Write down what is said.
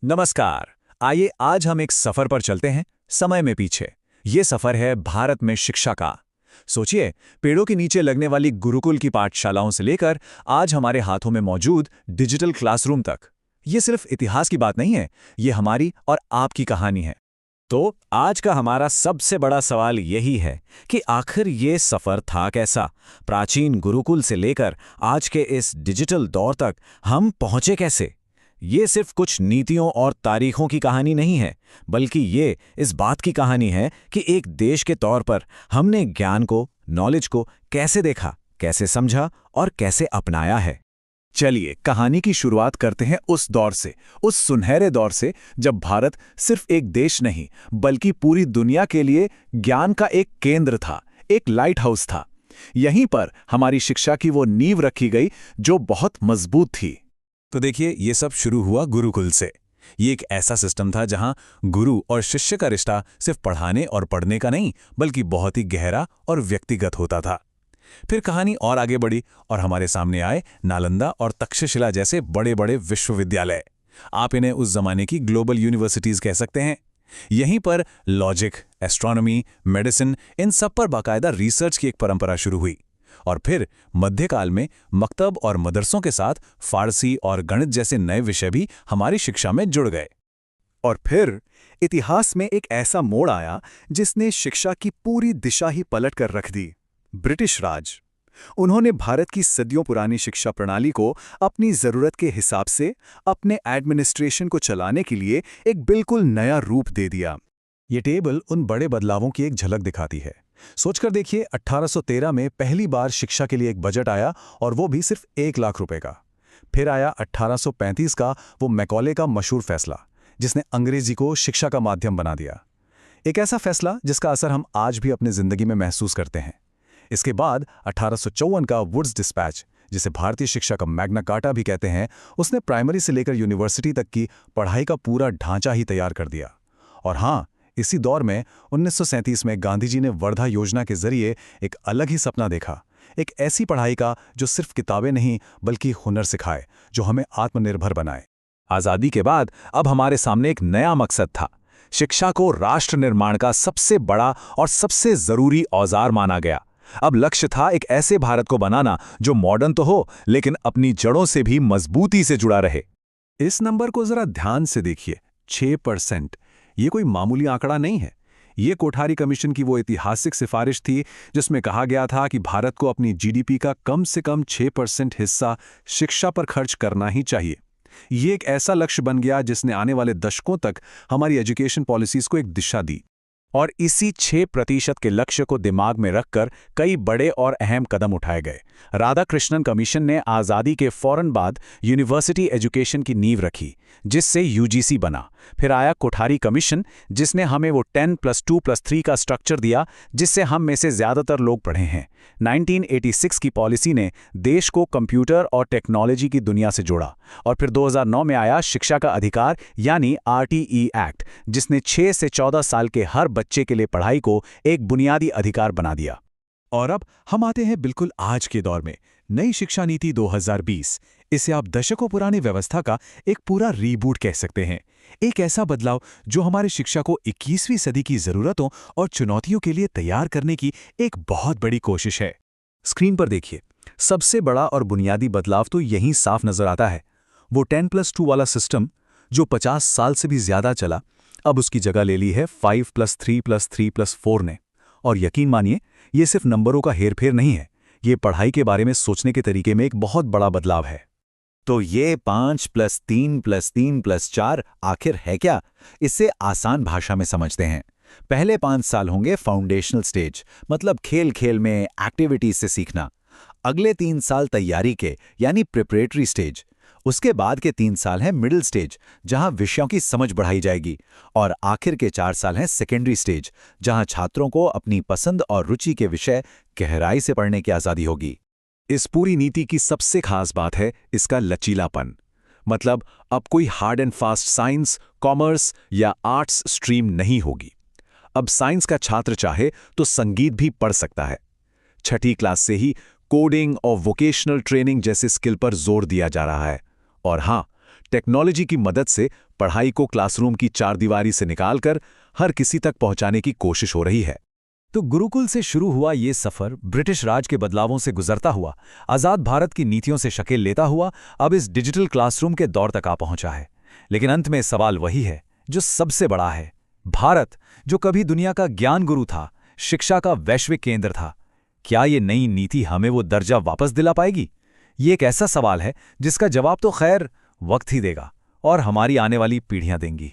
नमस्कार। आइए आज हम एक सफर पर चलते हैं समय में पीछे। ये सफर है भारत में शिक्षा का। सोचिए, पेड़ों के नीचे लगने वाली गुरुकुल की पाठशालाओं से लेकर आज हमारे हाथों में मौजूद डिजिटल क्लासरूम तक। ये सिर्फ इतिहास की बात नहीं है, ये हमारी और आपकी कहानी है। तो आज का हमारा सबसे बड़ा सवाल यही है कि आखिर ये सफर था कैसा। प्राचीन गुरुकुल से लेकर आज के इस डिजिटल दौर तक हम पहुंचे कैसे। ये सिर्फ कुछ नीतियों और तारीखों की कहानी नहीं है, बल्कि ये इस बात की कहानी है कि एक देश के तौर पर हमने ज्ञान को, नॉलेज को कैसे देखा, कैसे समझा और कैसे अपनाया है। चलिए कहानी की शुरुआत करते हैं उस दौर से, उस सुनहरे दौर से जब भारत सिर्फ एक देश नहीं बल्कि पूरी दुनिया के लिए ज्ञान का एक केंद्र था, एक लाइट हाउस था। यहीं पर हमारी शिक्षा की वो नींव रखी गई जो बहुत मजबूत थी। तो देखिए, ये सब शुरू हुआ गुरुकुल से। ये एक ऐसा सिस्टम था जहां गुरु और शिष्य का रिश्ता सिर्फ पढ़ाने और पढ़ने का नहीं, बल्कि बहुत ही गहरा और व्यक्तिगत होता था। फिर कहानी और आगे बढ़ी और हमारे सामने आए नालंदा और तक्षशिला जैसे बड़े बड़े विश्वविद्यालय। आप इन्हें उस जमाने की ग्लोबल यूनिवर्सिटीज कह सकते हैं। यहीं पर लॉजिक, एस्ट्रोनॉमी, मेडिसिन, इन सब पर बाकायदा रिसर्च की एक परंपरा शुरू हुई। और फिर मध्यकाल में मकतब और मदरसों के साथ फारसी और गणित जैसे नए विषय भी हमारी शिक्षा में जुड़ गए। और फिर इतिहास में एक ऐसा मोड़ आया जिसने शिक्षा की पूरी दिशा ही पलट कर रख दी। ब्रिटिश राज। उन्होंने भारत की सदियों पुरानी शिक्षा प्रणाली को अपनी जरूरत के हिसाब से अपने एडमिनिस्ट्रेशन को चलाने के लिए एक बिल्कुल नया रूप दे दिया। ये टेबल उन बड़े बदलावों की एक झलक दिखाती है। सोचकर देखिए, 1813 में पहली बार शिक्षा के लिए एक बजट आया और वो भी सिर्फ 1 लाख रुपए का। फिर आया 1835 का वो मैकॉले का मशहूर फैसला, जिसने अंग्रेजी को शिक्षा का माध्यम बना दिया। एक ऐसा फैसला जिसका असर हम आज भी अपनी जिंदगी में महसूस करते हैं। इसके बाद 1854 का वुड्स डिस्पैच, जिसे भारतीय शिक्षा का मैग्ना कार्टा भी कहते हैं, उसने प्राइमरी से लेकर यूनिवर्सिटी तक की पढ़ाई का पूरा ढांचा ही तैयार कर दिया। और हाँ, इसी दौर में 1937 में गांधी जी ने वर्धा योजना के जरिए एक अलग ही सपना देखा, एक ऐसी पढ़ाई का जो सिर्फ किताबें नहीं बल्कि हुनर सिखाए, जो हमें आत्मनिर्भर बनाए। आज़ादी के बाद अब हमारे सामने एक नया मकसद था। शिक्षा को राष्ट्र निर्माण का सबसे बड़ा और सबसे जरूरी औजार माना गया। अब लक्ष्य था एक ऐसे भारत को बनाना जो मॉडर्न तो हो, लेकिन अपनी जड़ों से भी मजबूती से जुड़ा रहे। इस नंबर को जरा ध्यान से देखिए, 6%। ये कोई मामूली आंकड़ा नहीं है। ये कोठारी कमीशन की वो ऐतिहासिक सिफारिश थी जिसमें कहा गया था कि भारत को अपनी जीडीपी का कम से कम 6% हिस्सा शिक्षा पर खर्च करना ही चाहिए। ये एक ऐसा लक्ष्य बन गया जिसने आने वाले दशकों तक हमारी एजुकेशन पॉलिसीज को एक दिशा दी। और इसी 6% के लक्ष्य को दिमाग में रखकर कई बड़े और अहम कदम उठाए गए। राधाकृष्णन कमीशन ने आज़ादी के फौरन बाद यूनिवर्सिटी एजुकेशन की नींव रखी, जिससे यूजीसी बना। फिर आया कोठारी कमीशन, जिसने हमें वो 10+2+3 का स्ट्रक्चर दिया, जिससे हम में से ज़्यादातर लोग पढ़े हैं। 1986 की पॉलिसी ने देश को कंप्यूटर और टेक्नोलॉजी की दुनिया से जोड़ा। और फिर 2009 में आया शिक्षा का अधिकार यानी आरटीई एक्ट, जिसने 6 से 14 साल के हर बच्चे के लिए पढ़ाई को एक बुनियादी अधिकार बना दिया। और अब हम आते हैं बिल्कुल आज के दौर में, नई शिक्षा नीति 2020। इसे आप दशकों पुरानी व्यवस्था का एक पूरा रीबूट कह सकते हैं। एक ऐसा बदलाव जो हमारी शिक्षा को 21वीं सदी की जरूरतों और चुनौतियों के लिए तैयार करने की एक बहुत बड़ी कोशिश है। स्क्रीन पर देखिए, सबसे बड़ा और बुनियादी बदलाव तो यहीं साफ नजर आता है। वो 10+2 वाला सिस्टम जो 50 साल से भी ज्यादा चला, अब उसकी जगह ले ली है 5+3+3+4 ने। और यकीन मानिए, ये सिर्फ नंबरों का हेरफेर नहीं है, ये पढ़ाई के बारे में सोचने के तरीके में एक बहुत बड़ा बदलाव है। तो ये 5+3+3+4 आखिर है क्या? इससे आसान भाषा में समझते हैं। पहले 5 साल होंगे फाउंडेशनल स्टेज, मतलब खेल खेल में एक्टिविटीज से सीखना। अगले 3 साल तैयारी के यानी प्रिपरेटरी स्टेज। उसके बाद के 3 साल हैं मिडिल स्टेज, जहां विषयों की समझ बढ़ाई जाएगी। और आखिर के 4 साल हैं सेकेंडरी स्टेज, जहां छात्रों को अपनी पसंद और रुचि के विषय गहराई से पढ़ने की आज़ादी होगी। इस पूरी नीति की सबसे खास बात है इसका लचीलापन। मतलब अब कोई hard and fast science, commerce या आर्ट्स स्ट्रीम नहीं होगी। अब साइंस का छात्र चाहे तो संगीत भी पढ़ सकता है। 6ठी क्लास से ही कोडिंग और वोकेशनल ट्रेनिंग जैसे स्किल पर जोर दिया जा रहा है। और हाँ, टेक्नोलॉजी की मदद से पढ़ाई को क्लासरूम की चारदीवारी से निकालकर हर किसी तक पहुंचाने की कोशिश हो रही है। तो गुरुकुल से शुरू हुआ ये सफर ब्रिटिश राज के बदलावों से गुजरता हुआ, आज़ाद भारत की नीतियों से शक्ल लेता हुआ अब इस डिजिटल क्लासरूम के दौर तक आ पहुंचा है। लेकिन अंत में सवाल वही है जो सबसे बड़ा है। भारत, जो कभी दुनिया का ज्ञान गुरु था, शिक्षा का वैश्विक केंद्र था, क्या ये नई नीति हमें वो दर्जा वापस दिला पाएगी? ये एक ऐसा सवाल है जिसका जवाब तो खैर वक्त ही देगा और हमारी आने वाली पीढ़ियां देंगी।